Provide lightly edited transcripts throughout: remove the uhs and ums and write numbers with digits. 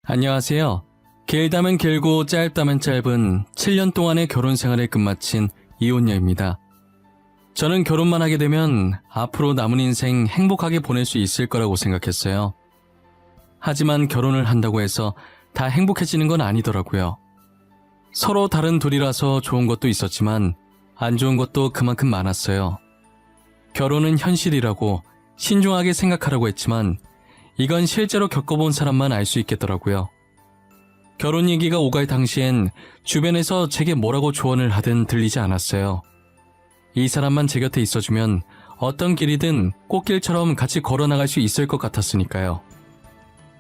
안녕하세요. 길다면 길고 짧다면 짧은 7년 동안의 결혼 생활을 끝마친 이혼녀입니다. 저는 결혼만 하게 되면 앞으로 남은 인생 행복하게 보낼 수 있을 거라고 생각했어요. 하지만 결혼을 한다고 해서 다 행복해지는 건 아니더라고요. 서로 다른 둘이라서 좋은 것도 있었지만 안 좋은 것도 그만큼 많았어요. 결혼은 현실이라고 신중하게 생각하라고 했지만 이건 실제로 겪어본 사람만 알 수 있겠더라고요. 결혼 얘기가 오갈 당시엔 주변에서 제게 뭐라고 조언을 하든 들리지 않았어요. 이 사람만 제 곁에 있어주면 어떤 길이든 꽃길처럼 같이 걸어나갈 수 있을 것 같았으니까요.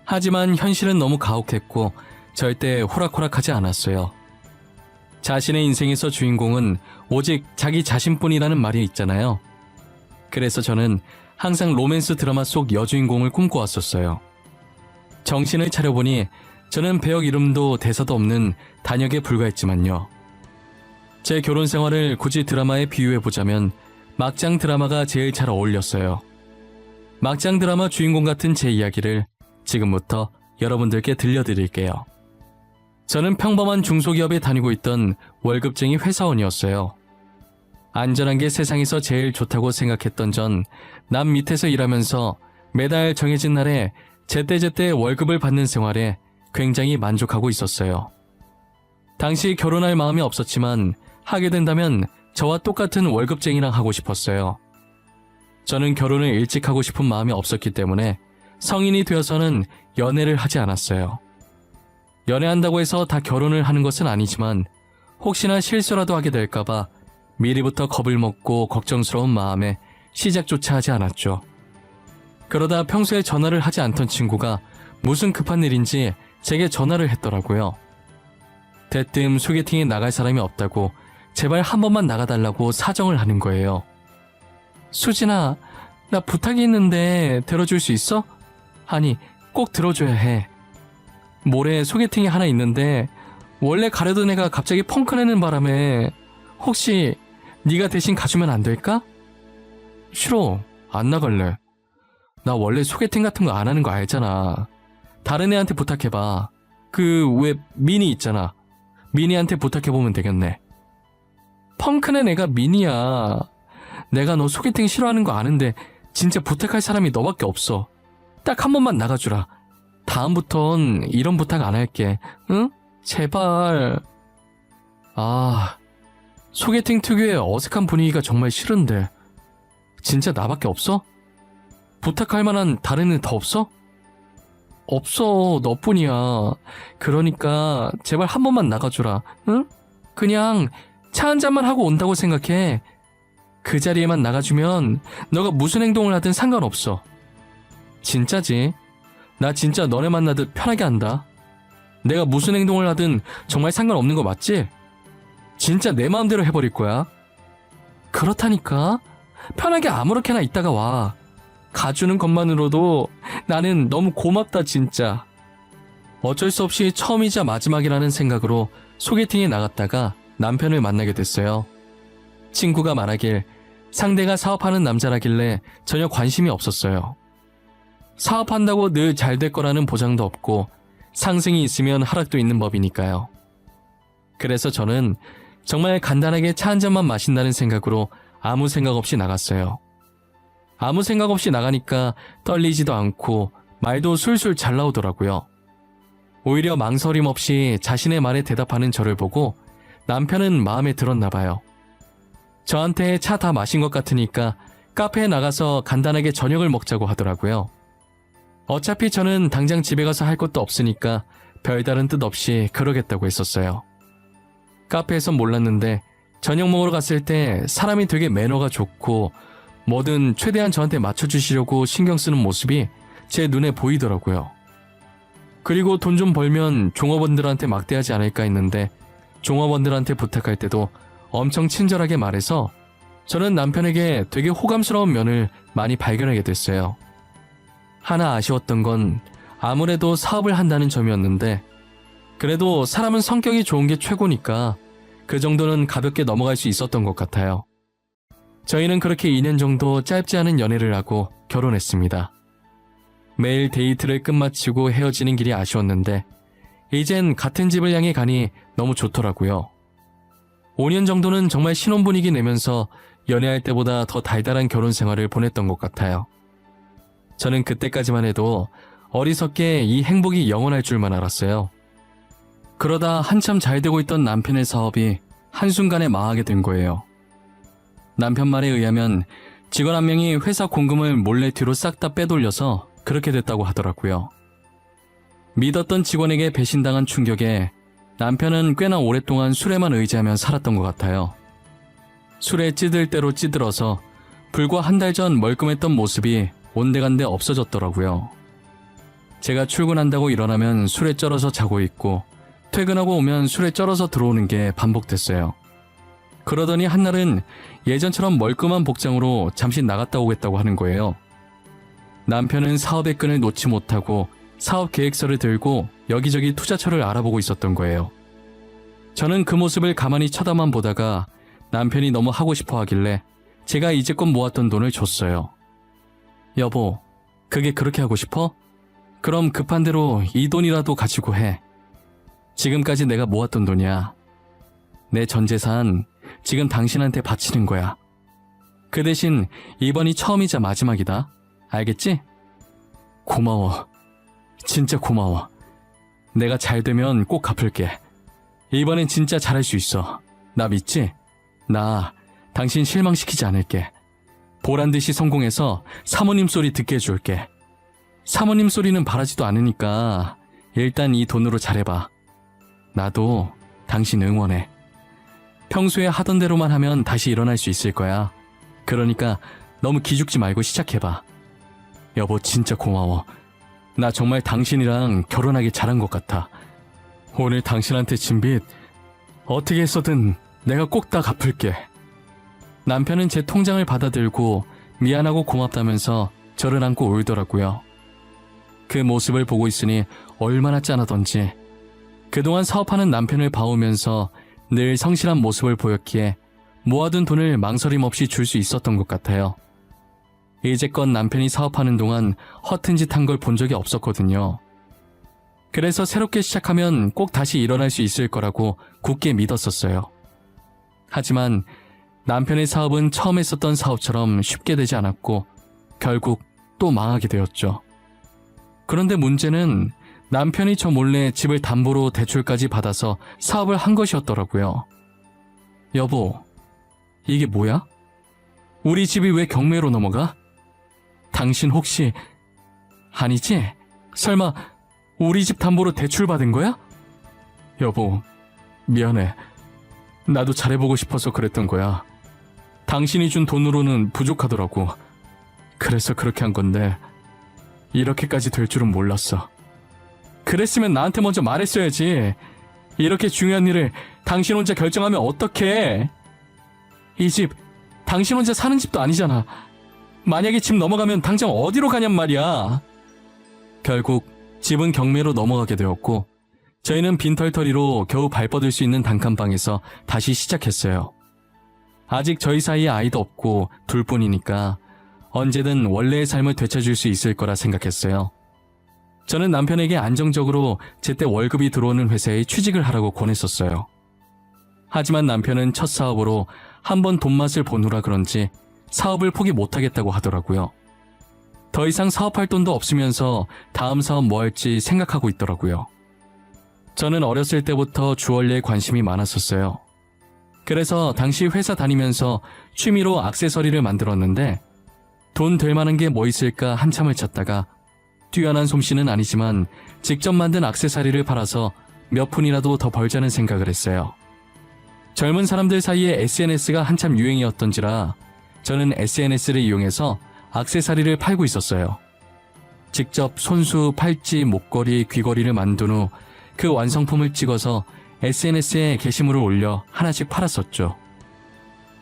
하지만 현실은 너무 가혹했고 절대 호락호락하지 않았어요. 자신의 인생에서 주인공은 오직 자기 자신뿐이라는 말이 있잖아요. 그래서 저는 항상 로맨스 드라마 속 여주인공을 꿈꿔왔었어요. 정신을 차려보니 저는 배역 이름도 대사도 없는 단역에 불과했지만요. 제 결혼 생활을 굳이 드라마에 비유해보자면 막장 드라마가 제일 잘 어울렸어요. 막장 드라마 주인공 같은 제 이야기를 지금부터 여러분들께 들려드릴게요. 저는 평범한 중소기업에 다니고 있던 월급쟁이 회사원이었어요. 안전한 게 세상에서 제일 좋다고 생각했던 전 남 밑에서 일하면서 매달 정해진 날에 제때제때 월급을 받는 생활에 굉장히 만족하고 있었어요. 당시 결혼할 마음이 없었지만 하게 된다면 저와 똑같은 월급쟁이랑 하고 싶었어요. 저는 결혼을 일찍 하고 싶은 마음이 없었기 때문에 성인이 되어서는 연애를 하지 않았어요. 연애한다고 해서 다 결혼을 하는 것은 아니지만 혹시나 실수라도 하게 될까봐 미리부터 겁을 먹고 걱정스러운 마음에 시작조차 하지 않았죠. 그러다 평소에 전화를 하지 않던 친구가 무슨 급한 일인지 제게 전화를 했더라고요. 대뜸 소개팅에 나갈 사람이 없다고 제발 한 번만 나가달라고 사정을 하는 거예요. 수진아, 나 부탁이 있는데 들어줄 수 있어? 아니, 꼭 들어줘야 해. 모레 소개팅이 하나 있는데 원래 가려던 애가 갑자기 펑크 내는 바람에 혹시 네가 대신 가주면 안 될까? 싫어, 안 나갈래. 나 원래 소개팅 같은 거 안 하는 거 알잖아. 다른 애한테 부탁해봐. 왜 미니 있잖아. 미니한테 부탁해보면 되겠네. 펑크낸 애가 미니야. 내가 너 소개팅 싫어하는 거 아는데 진짜 부탁할 사람이 너밖에 없어. 딱 한 번만 나가주라. 다음부턴 이런 부탁 안 할게. 응? 제발. 소개팅 특유의 어색한 분위기가 정말 싫은데 진짜 나밖에 없어? 부탁할 만한 다른 애 더 없어? 없어, 너뿐이야. 그러니까 제발 한 번만 나가주라. 응? 그냥 차 한 잔만 하고 온다고 생각해. 그 자리에만 나가주면 너가 무슨 행동을 하든 상관없어. 진짜지? 나 진짜 너네 만나듯 편하게 한다. 내가 무슨 행동을 하든 정말 상관없는 거 맞지? 진짜 내 마음대로 해버릴 거야. 그렇다니까. 편하게 아무렇게나 있다가 와. 가주는 것만으로도 나는 너무 고맙다 진짜. 어쩔 수 없이 처음이자 마지막이라는 생각으로 소개팅에 나갔다가 남편을 만나게 됐어요. 친구가 말하길 상대가 사업하는 남자라길래 전혀 관심이 없었어요. 사업한다고 늘 잘 될 거라는 보장도 없고 상승이 있으면 하락도 있는 법이니까요. 그래서 저는 정말 간단하게 차 한 잔만 마신다는 생각으로 아무 생각 없이 나갔어요. 아무 생각 없이 나가니까 떨리지도 않고 말도 술술 잘 나오더라고요. 오히려 망설임 없이 자신의 말에 대답하는 저를 보고 남편은 마음에 들었나 봐요. 저한테 차 다 마신 것 같으니까 카페에 나가서 간단하게 저녁을 먹자고 하더라고요. 어차피 저는 당장 집에 가서 할 것도 없으니까 별다른 뜻 없이 그러겠다고 했었어요. 카페에선 몰랐는데 저녁 먹으러 갔을 때 사람이 되게 매너가 좋고 뭐든 최대한 저한테 맞춰주시려고 신경 쓰는 모습이 제 눈에 보이더라고요. 그리고 돈 좀 벌면 종업원들한테 막대하지 않을까 했는데 종업원들한테 부탁할 때도 엄청 친절하게 말해서 저는 남편에게 되게 호감스러운 면을 많이 발견하게 됐어요. 하나 아쉬웠던 건 아무래도 사업을 한다는 점이었는데 그래도 사람은 성격이 좋은 게 최고니까 그 정도는 가볍게 넘어갈 수 있었던 것 같아요. 저희는 그렇게 2년 정도 짧지 않은 연애를 하고 결혼했습니다. 매일 데이트를 끝마치고 헤어지는 길이 아쉬웠는데 이젠 같은 집을 향해 가니 너무 좋더라고요. 5년 정도는 정말 신혼분위기 내면서 연애할 때보다 더 달달한 결혼 생활을 보냈던 것 같아요. 저는 그때까지만 해도 어리석게 이 행복이 영원할 줄만 알았어요. 그러다 한참 잘 되고 있던 남편의 사업이 한순간에 망하게 된 거예요. 남편 말에 의하면 직원 한 명이 회사 공금을 몰래 뒤로 싹 다 빼돌려서 그렇게 됐다고 하더라고요. 믿었던 직원에게 배신당한 충격에 남편은 꽤나 오랫동안 술에만 의지하며 살았던 것 같아요. 술에 찌들 대로 찌들어서 불과 한 달 전 멀끔했던 모습이 온데간데 없어졌더라고요. 제가 출근한다고 일어나면 술에 쩔어서 자고 있고 퇴근하고 오면 술에 쩔어서 들어오는 게 반복됐어요. 그러더니 한날은 예전처럼 멀끔한 복장으로 잠시 나갔다 오겠다고 하는 거예요. 남편은 사업의 끈을 놓지 못하고 사업 계획서를 들고 여기저기 투자처를 알아보고 있었던 거예요. 저는 그 모습을 가만히 쳐다만 보다가 남편이 너무 하고 싶어 하길래 제가 이제껏 모았던 돈을 줬어요. 여보, 그게 그렇게 하고 싶어? 그럼 급한 대로 이 돈이라도 가지고 해. 지금까지 내가 모았던 돈이야. 내 전 재산 지금 당신한테 바치는 거야. 그 대신 이번이 처음이자 마지막이다. 알겠지? 고마워. 진짜 고마워. 내가 잘 되면 꼭 갚을게. 이번엔 진짜 잘할 수 있어. 나 믿지? 나 당신 실망시키지 않을게. 보란듯이 성공해서 사모님 소리 듣게 해줄게. 사모님 소리는 바라지도 않으니까 일단 이 돈으로 잘해봐. 나도 당신 응원해. 평소에 하던 대로만 하면 다시 일어날 수 있을 거야. 그러니까 너무 기죽지 말고 시작해봐. 여보, 진짜 고마워. 나 정말 당신이랑 결혼하기 잘한 것 같아. 오늘 당신한테 진 빚 어떻게 해서든 내가 꼭 다 갚을게. 남편은 제 통장을 받아들고 미안하고 고맙다면서 저를 안고 울더라고요. 그 모습을 보고 있으니 얼마나 짠하던지. 그동안 사업하는 남편을 봐오면서 늘 성실한 모습을 보였기에 모아둔 돈을 망설임 없이 줄 수 있었던 것 같아요. 이제껏 남편이 사업하는 동안 허튼 짓 한 걸 본 적이 없었거든요. 그래서 새롭게 시작하면 꼭 다시 일어날 수 있을 거라고 굳게 믿었었어요. 하지만 남편의 사업은 처음 했었던 사업처럼 쉽게 되지 않았고 결국 또 망하게 되었죠. 그런데 문제는 남편이 저 몰래 집을 담보로 대출까지 받아서 사업을 한 것이었더라고요. 여보, 이게 뭐야? 우리 집이 왜 경매로 넘어가? 당신 혹시... 아니지? 설마 우리 집 담보로 대출 받은 거야? 여보, 미안해. 나도 잘해보고 싶어서 그랬던 거야. 당신이 준 돈으로는 부족하더라고. 그래서 그렇게 한 건데 이렇게까지 될 줄은 몰랐어. 그랬으면 나한테 먼저 말했어야지. 이렇게 중요한 일을 당신 혼자 결정하면 어떡해. 이 집 당신 혼자 사는 집도 아니잖아. 만약에 집 넘어가면 당장 어디로 가냔 말이야. 결국 집은 경매로 넘어가게 되었고 저희는 빈털터리로 겨우 발 뻗을 수 있는 단칸방에서 다시 시작했어요. 아직 저희 사이에 아이도 없고 둘뿐이니까 언제든 원래의 삶을 되찾을 수 있을 거라 생각했어요. 저는 남편에게 안정적으로 제때 월급이 들어오는 회사에 취직을 하라고 권했었어요. 하지만 남편은 첫 사업으로 한번 돈맛을 보느라 그런지 사업을 포기 못하겠다고 하더라고요. 더 이상 사업할 돈도 없으면서 다음 사업 뭐 할지 생각하고 있더라고요. 저는 어렸을 때부터 주얼리에 관심이 많았었어요. 그래서 당시 회사 다니면서 취미로 액세서리를 만들었는데 돈 될 만한 게 뭐 있을까 한참을 찾다가 뛰어난 솜씨는 아니지만 직접 만든 액세서리를 팔아서 몇 푼이라도 더 벌자는 생각을 했어요. 젊은 사람들 사이에 SNS가 한참 유행이었던지라 저는 SNS를 이용해서 액세서리를 팔고 있었어요. 직접 손수, 팔찌, 목걸이, 귀걸이를 만든 후 그 완성품을 찍어서 SNS에 게시물을 올려 하나씩 팔았었죠.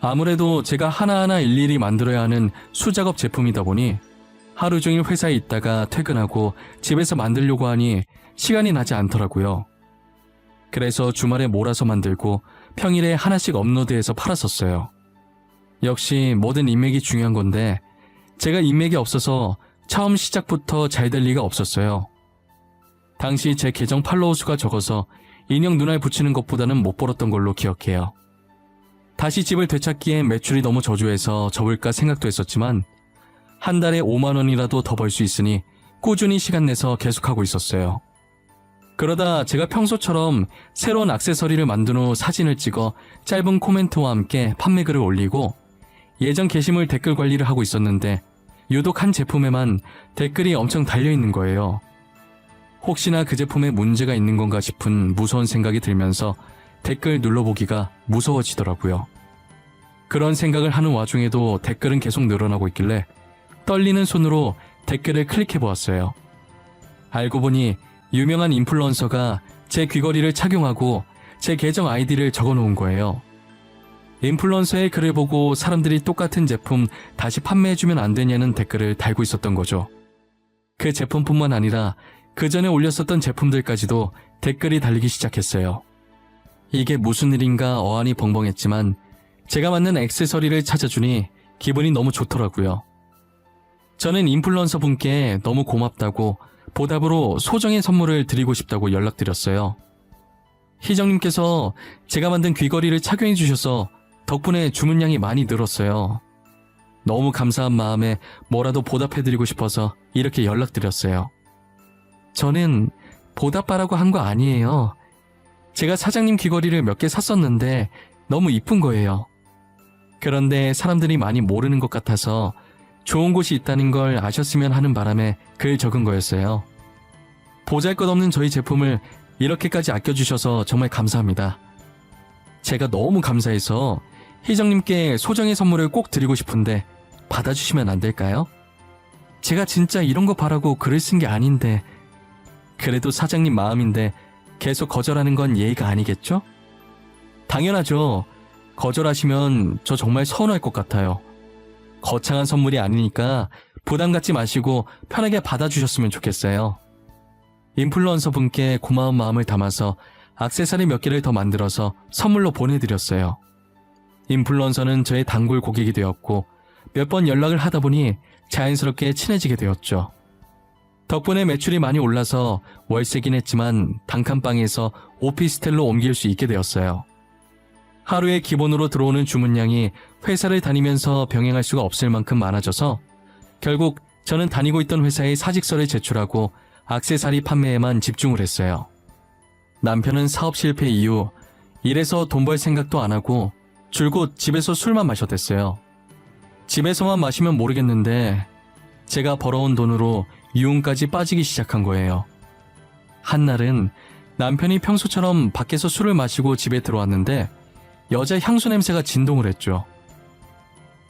아무래도 제가 하나하나 일일이 만들어야 하는 수작업 제품이다 보니 하루 종일 회사에 있다가 퇴근하고 집에서 만들려고 하니 시간이 나지 않더라고요. 그래서 주말에 몰아서 만들고 평일에 하나씩 업로드해서 팔았었어요. 역시 뭐든 인맥이 중요한 건데 제가 인맥이 없어서 처음 시작부터 잘 될 리가 없었어요. 당시 제 계정 팔로워 수가 적어서 인형 눈알 붙이는 것보다는 못 벌었던 걸로 기억해요. 다시 집을 되찾기엔 매출이 너무 저조해서 접을까 생각도 했었지만 한 달에 5만 원이라도 더 벌 수 있으니 꾸준히 시간 내서 계속하고 있었어요. 그러다 제가 평소처럼 새로운 액세서리를 만든 후 사진을 찍어 짧은 코멘트와 함께 판매글을 올리고 예전 게시물 댓글 관리를 하고 있었는데 유독 한 제품에만 댓글이 엄청 달려있는 거예요. 혹시나 그 제품에 문제가 있는 건가 싶은 무서운 생각이 들면서 댓글 눌러보기가 무서워지더라고요. 그런 생각을 하는 와중에도 댓글은 계속 늘어나고 있길래 떨리는 손으로 댓글을 클릭해보았어요. 알고 보니 유명한 인플루언서가 제 귀걸이를 착용하고 제 계정 아이디를 적어놓은 거예요. 인플루언서의 글을 보고 사람들이 똑같은 제품 다시 판매해주면 안 되냐는 댓글을 달고 있었던 거죠. 그 제품뿐만 아니라 그 전에 올렸었던 제품들까지도 댓글이 달리기 시작했어요. 이게 무슨 일인가 어안이 벙벙했지만 제가 맞는 액세서리를 찾아주니 기분이 너무 좋더라고요. 저는 인플루언서 분께 너무 고맙다고 보답으로 소정의 선물을 드리고 싶다고 연락드렸어요. 희정님께서 제가 만든 귀걸이를 착용해 주셔서 덕분에 주문량이 많이 늘었어요. 너무 감사한 마음에 뭐라도 보답해드리고 싶어서 이렇게 연락드렸어요. 저는 보답하라고 한 거 아니에요. 제가 사장님 귀걸이를 몇 개 샀었는데 너무 이쁜 거예요. 그런데 사람들이 많이 모르는 것 같아서 좋은 곳이 있다는 걸 아셨으면 하는 바람에 글 적은 거였어요. 보잘것없는 저희 제품을 이렇게까지 아껴주셔서 정말 감사합니다. 제가 너무 감사해서 희정님께 소정의 선물을 꼭 드리고 싶은데 받아주시면 안 될까요? 제가 진짜 이런 거 바라고 글을 쓴 게 아닌데 그래도 사장님 마음인데 계속 거절하는 건 예의가 아니겠죠? 당연하죠. 거절하시면 저 정말 서운할 것 같아요. 거창한 선물이 아니니까 부담 갖지 마시고 편하게 받아주셨으면 좋겠어요. 인플루언서 분께 고마운 마음을 담아서 액세서리 몇 개를 더 만들어서 선물로 보내드렸어요. 인플루언서는 저의 단골 고객이 되었고 몇 번 연락을 하다 보니 자연스럽게 친해지게 되었죠. 덕분에 매출이 많이 올라서 월세긴 했지만 단칸방에서 오피스텔로 옮길 수 있게 되었어요. 하루에 기본으로 들어오는 주문량이 회사를 다니면서 병행할 수가 없을 만큼 많아져서 결국 저는 다니고 있던 회사에 사직서를 제출하고 액세서리 판매에만 집중을 했어요. 남편은 사업 실패 이후 일해서 돈 벌 생각도 안 하고 줄곧 집에서 술만 마셨댔어요. 집에서만 마시면 모르겠는데 제가 벌어온 돈으로 유흥까지 빠지기 시작한 거예요. 한날은 남편이 평소처럼 밖에서 술을 마시고 집에 들어왔는데 여자 향수 냄새가 진동을 했죠.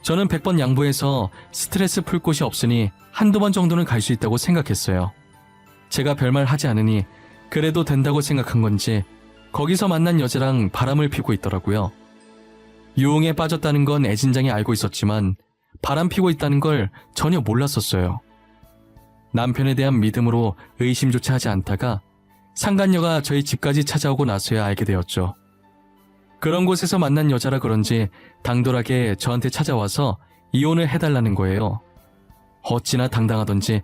저는 100번 양보해서 스트레스 풀 곳이 없으니 한두 번 정도는 갈 수 있다고 생각했어요. 제가 별말 하지 않으니 그래도 된다고 생각한 건지 거기서 만난 여자랑 바람을 피고 있더라고요. 유흥에 빠졌다는 건 애진장이 알고 있었지만 바람 피고 있다는 걸 전혀 몰랐었어요. 남편에 대한 믿음으로 의심조차 하지 않다가 상간녀가 저희 집까지 찾아오고 나서야 알게 되었죠. 그런 곳에서 만난 여자라 그런지 당돌하게 저한테 찾아와서 이혼을 해달라는 거예요. 어찌나 당당하던지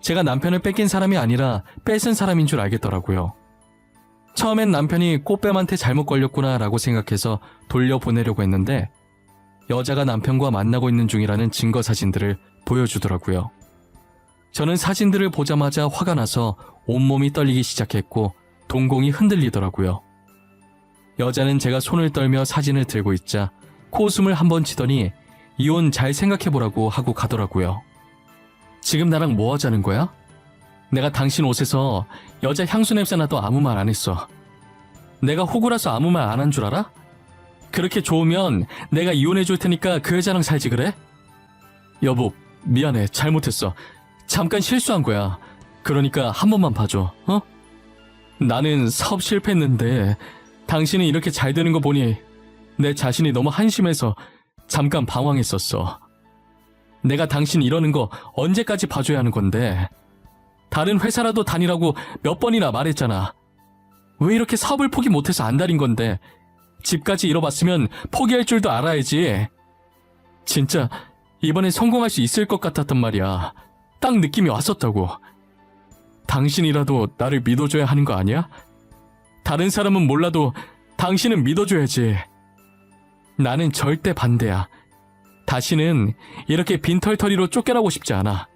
제가 남편을 뺏긴 사람이 아니라 뺏은 사람인 줄 알겠더라고요. 처음엔 남편이 꽃뱀한테 잘못 걸렸구나 라고 생각해서 돌려보내려고 했는데 여자가 남편과 만나고 있는 중이라는 증거 사진들을 보여주더라고요. 저는 사진들을 보자마자 화가 나서 온몸이 떨리기 시작했고 동공이 흔들리더라고요. 여자는 제가 손을 떨며 사진을 들고 있자 코웃음을 한번 치더니 이혼 잘 생각해보라고 하고 가더라고요. 지금 나랑 뭐 하자는 거야? 내가 당신 옷에서 여자 향수 냄새 나도 아무 말 안 했어. 내가 호구라서 아무 말 안 한 줄 알아? 그렇게 좋으면 내가 이혼해 줄 테니까 그 여자랑 살지 그래? 여보, 미안해. 잘못했어. 잠깐 실수한 거야. 그러니까 한 번만 봐줘. 어? 나는 사업 실패했는데 당신이 이렇게 잘 되는 거 보니 내 자신이 너무 한심해서 잠깐 방황했었어. 내가 당신 이러는 거 언제까지 봐줘야 하는 건데. 다른 회사라도 다니라고 몇 번이나 말했잖아. 왜 이렇게 사업을 포기 못해서 안달인 건데. 집까지 잃어봤으면 포기할 줄도 알아야지. 진짜 이번엔 성공할 수 있을 것 같았단 말이야. 딱 느낌이 왔었다고. 당신이라도 나를 믿어줘야 하는 거 아니야? 다른 사람은 몰라도 당신은 믿어줘야지. 나는 절대 반대야. 다시는 이렇게 빈털터리로 쫓겨나고 싶지 않아.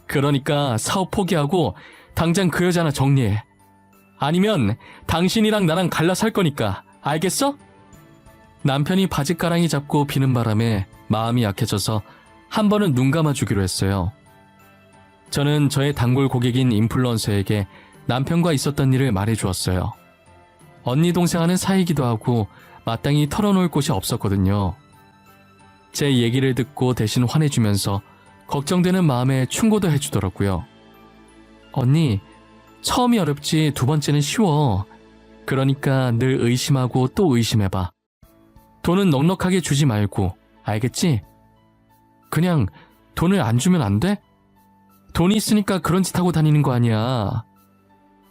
그러니까 사업 포기하고 당장 그 여자나 정리해. 아니면 당신이랑 나랑 갈라 살 거니까. 알겠어? 남편이 바짓가랑이 잡고 비는 바람에 마음이 약해져서 한 번은 눈 감아주기로 했어요. 저는 저의 단골 고객인 인플루언서에게 남편과 있었던 일을 말해주었어요. 언니 동생하는 사이이기도 하고 마땅히 털어놓을 곳이 없었거든요. 제 얘기를 듣고 대신 화내주면서 걱정되는 마음에 충고도 해주더라고요. 언니, 처음이 어렵지 두 번째는 쉬워. 그러니까 늘 의심하고 또 의심해봐. 돈은 넉넉하게 주지 말고, 알겠지? 그냥 돈을 안 주면 안 돼? 돈이 있으니까 그런 짓 하고 다니는 거 아니야.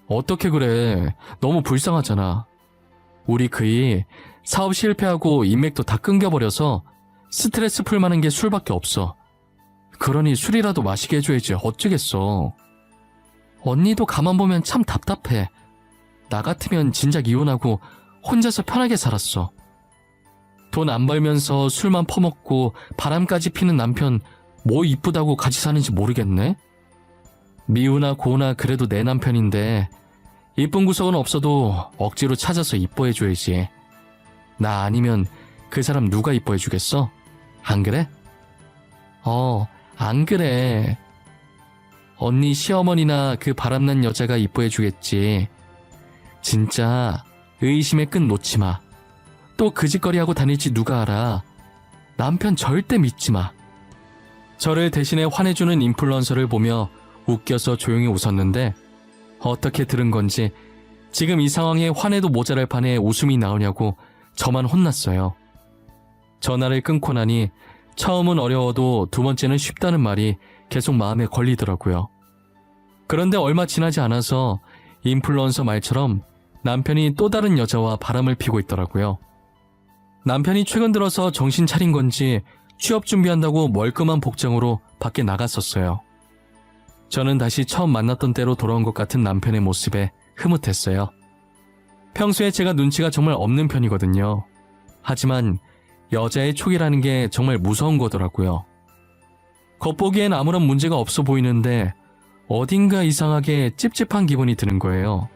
어떻게 그래. 너무 불쌍하잖아. 우리 그이 사업 실패하고 인맥도 다 끊겨버려서 스트레스 풀만한 게 술밖에 없어. 그러니 술이라도 마시게 해줘야지 어쩌겠어. 언니도 가만 보면 참 답답해. 나 같으면 진작 이혼하고 혼자서 편하게 살았어. 돈 안 벌면서 술만 퍼먹고 바람까지 피는 남편 뭐 이쁘다고 같이 사는지 모르겠네. 미우나 고우나 그래도 내 남편인데 이쁜 구석은 없어도 억지로 찾아서 이뻐해줘야지. 나 아니면 그 사람 누가 이뻐해주겠어? 안 그래? 안 그래. 언니 시어머니나 그 바람난 여자가 이뻐해주겠지. 진짜 의심의 끈 놓지 마. 또 그 짓거리하고 다닐지 누가 알아. 남편 절대 믿지 마. 저를 대신에 화내주는 인플루언서를 보며 웃겨서 조용히 웃었는데 어떻게 들은 건지 지금 이 상황에 화내도 모자랄 판에 웃음이 나오냐고 저만 혼났어요. 전화를 끊고 나니 처음은 어려워도 두 번째는 쉽다는 말이 계속 마음에 걸리더라고요. 그런데 얼마 지나지 않아서 인플루언서 말처럼 남편이 또 다른 여자와 바람을 피고 있더라고요. 남편이 최근 들어서 정신 차린 건지 취업 준비한다고 멀끔한 복장으로 밖에 나갔었어요. 저는 다시 처음 만났던 때로 돌아온 것 같은 남편의 모습에 흐뭇했어요. 평소에 제가 눈치가 정말 없는 편이거든요. 하지만 여자의 촉이라는 게 정말 무서운 거더라고요. 겉보기엔 아무런 문제가 없어 보이는데 어딘가 이상하게 찝찝한 기분이 드는 거예요.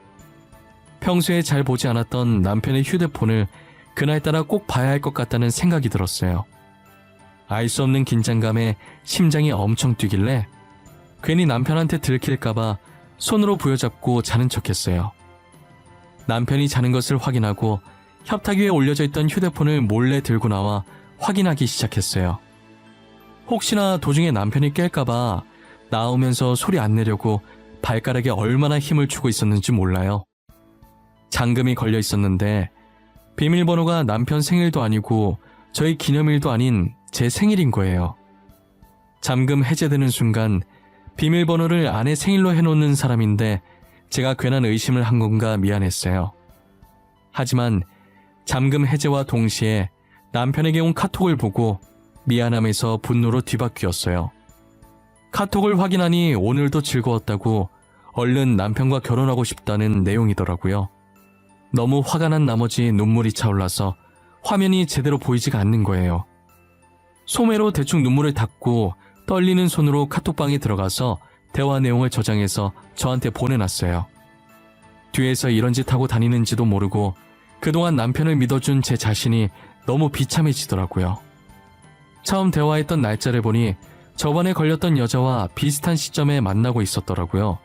평소에 잘 보지 않았던 남편의 휴대폰을 그날따라 꼭 봐야 할 것 같다는 생각이 들었어요. 알 수 없는 긴장감에 심장이 엄청 뛰길래 괜히 남편한테 들킬까봐 손으로 부여잡고 자는 척했어요. 남편이 자는 것을 확인하고 협탁 위에 올려져 있던 휴대폰을 몰래 들고 나와 확인하기 시작했어요. 혹시나 도중에 남편이 깰까봐 나오면서 소리 안 내려고 발가락에 얼마나 힘을 주고 있었는지 몰라요. 잠금이 걸려 있었는데 비밀번호가 남편 생일도 아니고 저희 기념일도 아닌 제 생일인 거예요. 잠금 해제되는 순간 비밀번호를 아내 생일로 해놓는 사람인데 제가 괜한 의심을 한 건가 미안했어요. 하지만 잠금 해제와 동시에 남편에게 온 카톡을 보고 미안함에서 분노로 뒤바뀌었어요. 카톡을 확인하니 오늘도 즐거웠다고 얼른 남편과 결혼하고 싶다는 내용이더라고요. 너무 화가 난 나머지 눈물이 차올라서 화면이 제대로 보이지가 않는 거예요. 소매로 대충 눈물을 닦고 떨리는 손으로 카톡방에 들어가서 대화 내용을 저장해서 저한테 보내놨어요. 뒤에서 이런 짓 하고 다니는지도 모르고 그동안 남편을 믿어준 제 자신이 너무 비참해지더라고요. 처음 대화했던 날짜를 보니 저번에 걸렸던 여자와 비슷한 시점에 만나고 있었더라고요.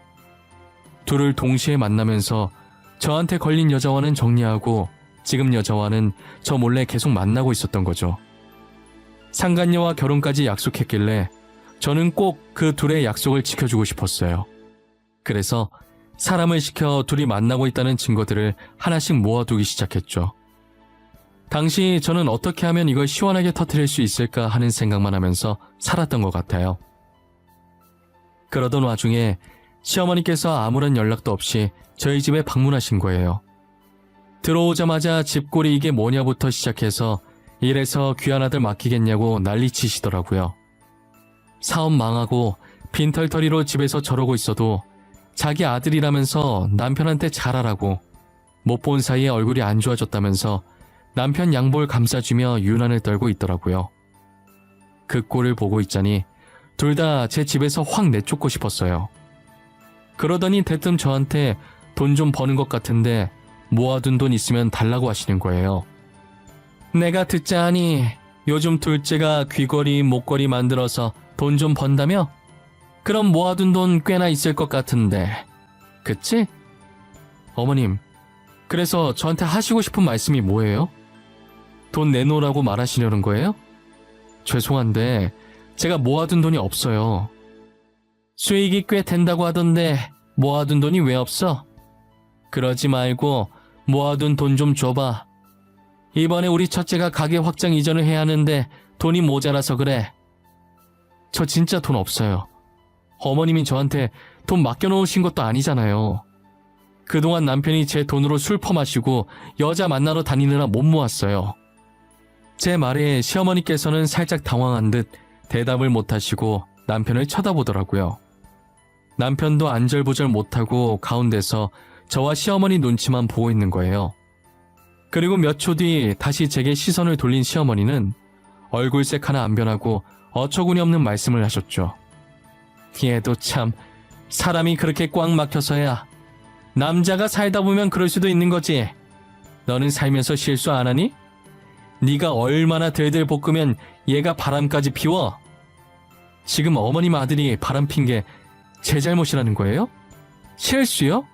둘을 동시에 만나면서 저한테 걸린 여자와는 정리하고 지금 여자와는 저 몰래 계속 만나고 있었던 거죠. 상간녀와 결혼까지 약속했길래 저는 꼭 그 둘의 약속을 지켜주고 싶었어요. 그래서 사람을 시켜 둘이 만나고 있다는 증거들을 하나씩 모아두기 시작했죠. 당시 저는 어떻게 하면 이걸 시원하게 터뜨릴 수 있을까 하는 생각만 하면서 살았던 것 같아요. 그러던 와중에 시어머니께서 아무런 연락도 없이 저희 집에 방문하신 거예요. 들어오자마자 집골이 이게 뭐냐부터 시작해서 이래서 귀한 아들 맡기겠냐고 난리치시더라고요. 사업 망하고 빈털터리로 집에서 저러고 있어도 자기 아들이라면서 남편한테 잘하라고 못 본 사이에 얼굴이 안 좋아졌다면서 남편 양볼 감싸주며 유난을 떨고 있더라고요. 그 꼴을 보고 있자니 둘 다 제 집에서 확 내쫓고 싶었어요. 그러더니 대뜸 저한테 돈 좀 버는 것 같은데 모아둔 돈 있으면 달라고 하시는 거예요. 내가 듣자 하니 요즘 둘째가 귀걸이, 목걸이 만들어서 돈 좀 번다며? 그럼 모아둔 돈 꽤나 있을 것 같은데, 그치? 어머님, 그래서 저한테 하시고 싶은 말씀이 뭐예요? 돈 내놓으라고 말하시려는 거예요? 죄송한데 제가 모아둔 돈이 없어요. 수익이 꽤 된다고 하던데 모아둔 돈이 왜 없어? 그러지 말고 모아둔 돈 좀 줘봐. 이번에 우리 첫째가 가게 확장 이전을 해야 하는데 돈이 모자라서 그래. 저 진짜 돈 없어요. 어머님이 저한테 돈 맡겨놓으신 것도 아니잖아요. 그동안 남편이 제 돈으로 술 퍼마시고 여자 만나러 다니느라 못 모았어요. 제 말에 시어머니께서는 살짝 당황한 듯 대답을 못하시고 남편을 쳐다보더라고요. 남편도 안절부절 못하고 가운데서 저와 시어머니 눈치만 보고 있는 거예요. 그리고 몇 초 뒤 다시 제게 시선을 돌린 시어머니는 얼굴색 하나 안 변하고 어처구니 없는 말씀을 하셨죠. 얘도 참 사람이 그렇게 꽉 막혀서야. 남자가 살다 보면 그럴 수도 있는 거지. 너는 살면서 실수 안 하니? 네가 얼마나 들들 볶으면 얘가 바람까지 피워? 지금 어머님 아들이 바람 핀 게 제 잘못이라는 거예요? 실수요?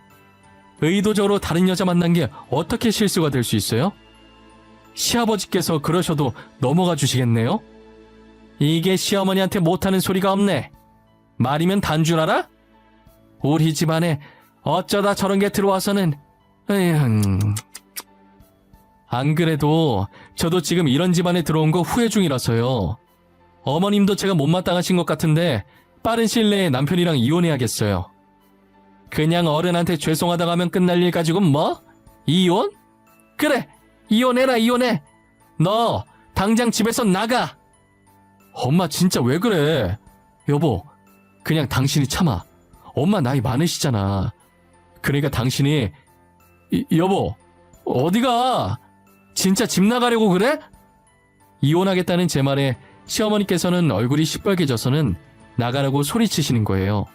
의도적으로 다른 여자 만난 게 어떻게 실수가 될 수 있어요? 시아버지께서 그러셔도 넘어가 주시겠네요? 이게 시어머니한테 못하는 소리가 없네. 말이면 단 줄 알아? 우리 집안에 어쩌다 저런 게 들어와서는. 안 그래도 저도 지금 이런 집안에 들어온 거 후회 중이라서요. 어머님도 제가 못마땅하신 것 같은데 빠른 시일 내에 남편이랑 이혼해야겠어요. 그냥 어른한테 죄송하다고 하면 끝날 일 가지고 뭐? 이혼? 그래, 이혼해라, 이혼해. 너 당장 집에서 나가. 엄마 진짜 왜 그래? 여보, 그냥 당신이 참아. 엄마 나이 많으시잖아. 그러니까 당신이. 여보, 어디가? 진짜 집 나가려고 그래? 이혼하겠다는 제 말에 시어머니께서는 얼굴이 시뻘개져서는 나가라고 소리치시는 거예요.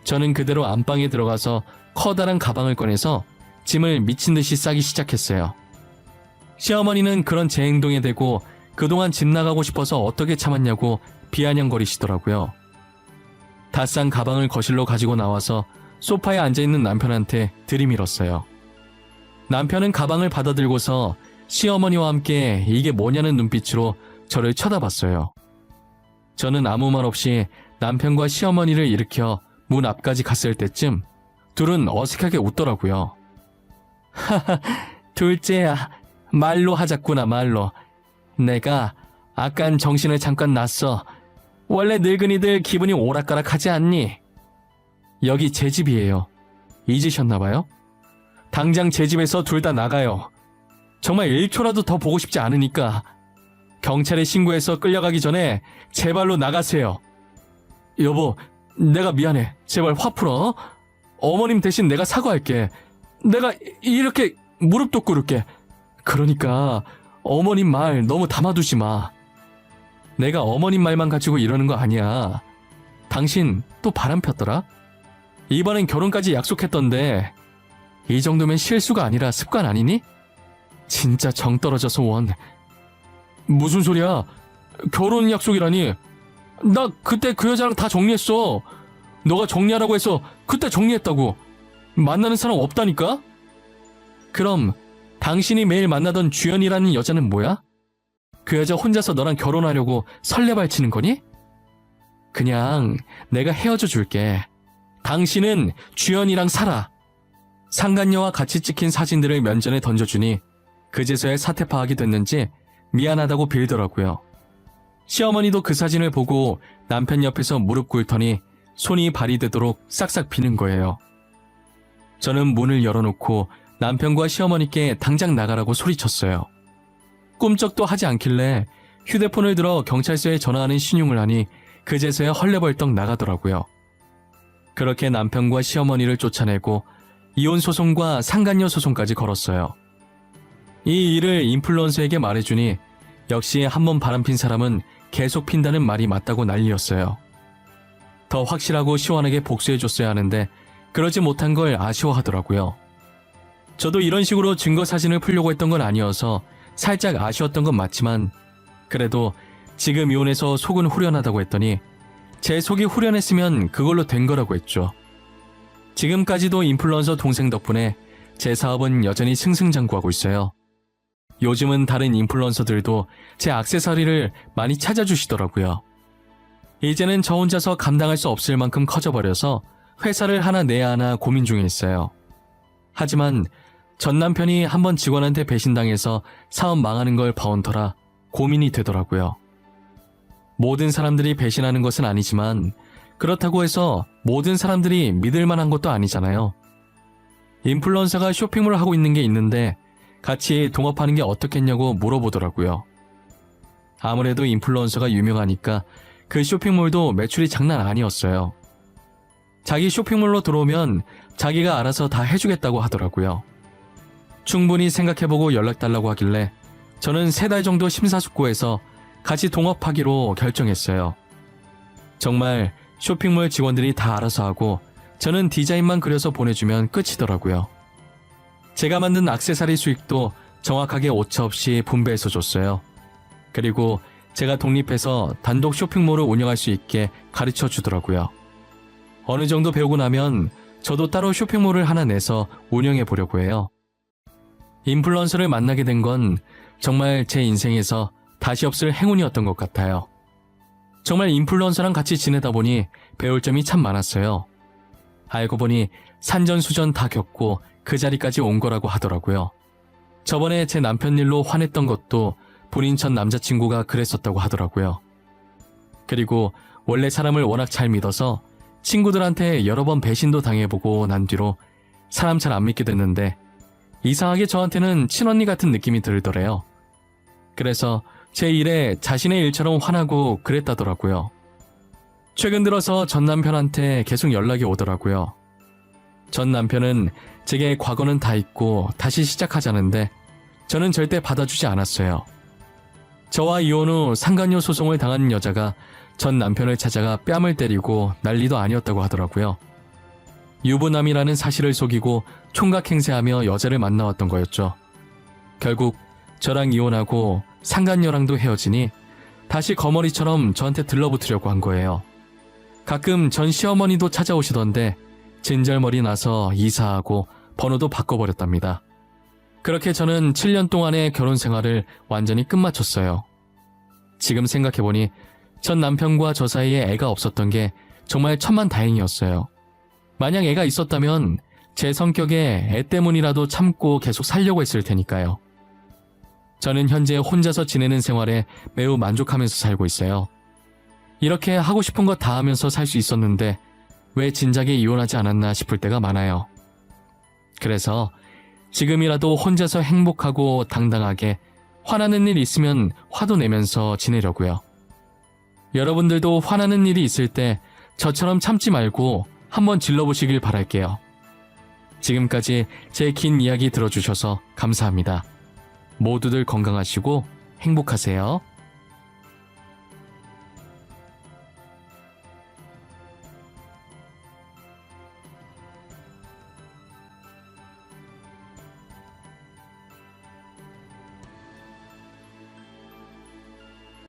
저는 그대로 안방에 들어가서 커다란 가방을 꺼내서 짐을 미친 듯이 싸기 시작했어요. 시어머니는 그런 제 행동에 대고 그동안 집 나가고 싶어서 어떻게 참았냐고 비아냥거리시더라고요. 다 싼 가방을 거실로 가지고 나와서 소파에 앉아있는 남편한테 들이밀었어요. 남편은 가방을 받아들고서 시어머니와 함께 이게 뭐냐는 눈빛으로 저를 쳐다봤어요. 저는 아무 말 없이 남편과 시어머니를 일으켜 문 앞까지 갔을 때쯤 둘은 어색하게 웃더라고요. 하하, 둘째야, 말로 하자꾸나 말로. 내가 아깐 정신을 잠깐 놨어. 원래 늙은이들 기분이 오락가락하지 않니? 여기 제 집이에요. 잊으셨나봐요? 당장 제 집에서 둘 다 나가요. 정말 1초라도 더 보고 싶지 않으니까. 경찰에 신고해서 끌려가기 전에 제발로 나가세요. 여보, 내가 미안해. 제발 화 풀어. 어머님 대신 내가 사과할게. 내가 이렇게 무릎도 꿇을게. 그러니까 어머님 말 너무 담아두지 마. 내가 어머님 말만 가지고 이러는 거 아니야. 당신 또 바람 폈더라? 이번엔 결혼까지 약속했던데 이 정도면 실수가 아니라 습관 아니니? 진짜 정 떨어져서 원. 무슨 소리야? 결혼 약속이라니. 나 그때 그 여자랑 다 정리했어. 너가 정리하라고 해서 그때 정리했다고. 만나는 사람 없다니까? 그럼 당신이 매일 만나던 주연이라는 여자는 뭐야? 그 여자 혼자서 너랑 결혼하려고 설레발치는 거니? 그냥 내가 헤어져 줄게. 당신은 주연이랑 살아. 상간녀와 같이 찍힌 사진들을 면전에 던져주니 그제서야 사태 파악이 됐는지 미안하다고 빌더라고요. 시어머니도 그 사진을 보고 남편 옆에서 무릎 꿇더니 손이 발이 되도록 싹싹 비는 거예요. 저는 문을 열어놓고 남편과 시어머니께 당장 나가라고 소리쳤어요. 꿈쩍도 하지 않길래 휴대폰을 들어 경찰서에 전화하는 신용을 하니 그제서야 헐레벌떡 나가더라고요. 그렇게 남편과 시어머니를 쫓아내고 이혼 소송과 상간녀 소송까지 걸었어요. 이 일을 인플루언서에게 말해주니 역시 한번 바람핀 사람은 계속 핀다는 말이 맞다고 난리였어요. 더 확실하고 시원하게 복수해줬어야 하는데 그러지 못한 걸 아쉬워하더라고요. 저도 이런 식으로 증거 사진을 풀려고 했던 건 아니어서 살짝 아쉬웠던 건 맞지만 그래도 지금 이혼해서 속은 후련하다고 했더니 제 속이 후련했으면 그걸로 된 거라고 했죠. 지금까지도 인플루언서 동생 덕분에 제 사업은 여전히 승승장구하고 있어요. 요즘은 다른 인플루언서들도 제 액세서리를 많이 찾아주시더라고요. 이제는 저 혼자서 감당할 수 없을 만큼 커져버려서 회사를 하나 내야 하나 고민 중에 있어요. 하지만 전 남편이 한번 직원한테 배신당해서 사업 망하는 걸 봐온 터라 고민이 되더라고요. 모든 사람들이 배신하는 것은 아니지만 그렇다고 해서 모든 사람들이 믿을 만한 것도 아니잖아요. 인플루언서가 쇼핑몰을 하고 있는 게 있는데 같이 동업하는 게 어떻겠냐고 물어보더라고요. 아무래도 인플루언서가 유명하니까 그 쇼핑몰도 매출이 장난 아니었어요. 자기 쇼핑몰로 들어오면 자기가 알아서 다 해주겠다고 하더라고요. 충분히 생각해보고 연락달라고 하길래 저는 3달 정도 심사숙고해서 같이 동업하기로 결정했어요. 정말 쇼핑몰 직원들이 다 알아서 하고 저는 디자인만 그려서 보내주면 끝이더라고요. 제가 만든 액세서리 수익도 정확하게 오차없이 분배해서 줬어요. 그리고 제가 독립해서 단독 쇼핑몰을 운영할 수 있게 가르쳐 주더라고요. 어느 정도 배우고 나면 저도 따로 쇼핑몰을 하나 내서 운영해 보려고 해요. 인플루언서를 만나게 된 건 정말 제 인생에서 다시 없을 행운이었던 것 같아요. 정말 인플루언서랑 같이 지내다 보니 배울 점이 참 많았어요. 알고 보니 산전수전 다 겪고 그 자리까지 온 거라고 하더라고요. 저번에 제 남편 일로 화냈던 것도 본인 전 남자친구가 그랬었다고 하더라고요. 그리고 원래 사람을 워낙 잘 믿어서 친구들한테 여러 번 배신도 당해보고 난 뒤로 사람 잘 안 믿게 됐는데 이상하게 저한테는 친언니 같은 느낌이 들더래요. 그래서 제 일에 자신의 일처럼 화나고 그랬다더라고요. 최근 들어서 전 남편한테 계속 연락이 오더라고요. 전 남편은 제게 과거는 다 잊고 다시 시작하자는데 저는 절대 받아주지 않았어요. 저와 이혼 후 상간녀 소송을 당한 여자가 전 남편을 찾아가 뺨을 때리고 난리도 아니었다고 하더라고요. 유부남이라는 사실을 속이고 총각행세하며 여자를 만나왔던 거였죠. 결국 저랑 이혼하고 상간녀랑도 헤어지니 다시 거머리처럼 저한테 들러붙으려고 한 거예요. 가끔 전 시어머니도 찾아오시던데 진절머리 나서 이사하고 번호도 바꿔버렸답니다. 그렇게 저는 7년 동안의 결혼 생활을 완전히 끝마쳤어요. 지금 생각해보니 전 남편과 저 사이에 애가 없었던 게 정말 천만다행이었어요. 만약 애가 있었다면 제 성격에 애 때문이라도 참고 계속 살려고 했을 테니까요. 저는 현재 혼자서 지내는 생활에 매우 만족하면서 살고 있어요. 이렇게 하고 싶은 거 다 하면서 살 수 있었는데 왜 진작에 이혼하지 않았나 싶을 때가 많아요. 그래서 지금이라도 혼자서 행복하고 당당하게 화나는 일 있으면 화도 내면서 지내려고요. 여러분들도 화나는 일이 있을 때 저처럼 참지 말고 한번 질러보시길 바랄게요. 지금까지 제 긴 이야기 들어주셔서 감사합니다. 모두들 건강하시고 행복하세요.